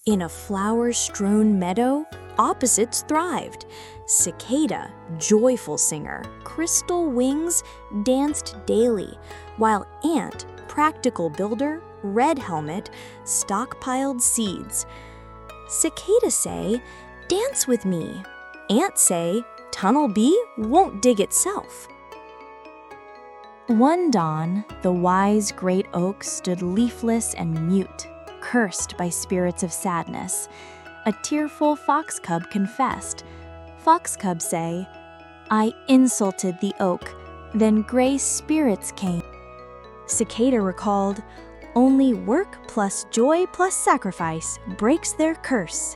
In a flower-strewn meadow, opposites thrived. Cicada, joyful singer, crystal wings, danced daily, while ant, practical builder, red helmet, stockpiled seeds. Cicada say, "Dance with me." Ant say, "Tunnel bee won't dig itself." One dawn, the wise great oak stood leafless and mute, cursed by spirits of sadness. A tearful fox cub confessed. Fox cub say, "I insulted the oak, then gray spirits came." Cicada recalled, "Only work plus joy plus sacrifice breaks their curse."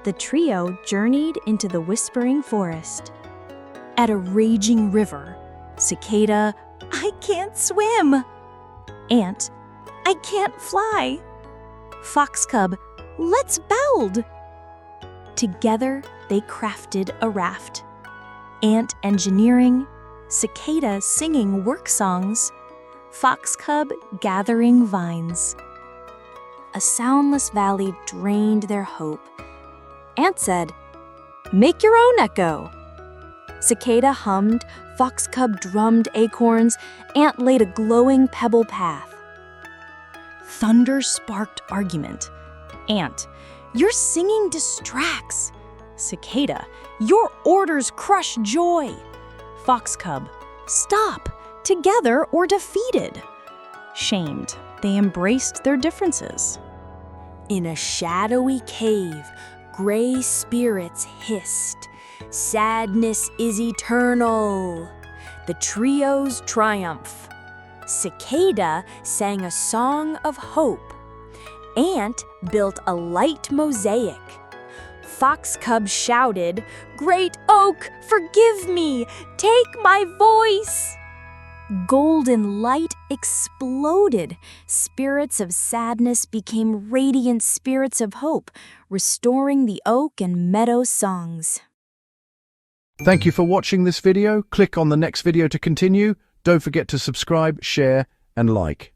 The trio journeyed into the whispering forest. At a raging river, Cicada, "I can't swim." Ant, "I can't fly." Fox cub, "Let's build." Together, they crafted a raft. Ant engineering, Cicada singing work songs, Fox cub gathering vines. A soundless valley drained their hope. Ant said, "Make your own echo." Cicada hummed, Fox cub drummed acorns, Ant laid a glowing pebble path. Thunder sparked argument. Ant, "Your singing distracts." Cicada, "Your orders crush joy." Fox cub, "Stop, together or defeated." Shamed, they embraced their differences. In a shadowy cave, gray spirits hissed. "Sadness is eternal." The trio's triumph. Cicada sang a song of hope. Ant built a light mosaic. Fox cub shouted, "Great oak, forgive me! Take my voice!" Golden light exploded. Spirits of sadness became radiant spirits of hope, restoring the oak and meadow songs. Thank you for watching this video. Click on the next video to continue. Don't forget to subscribe, share, and like.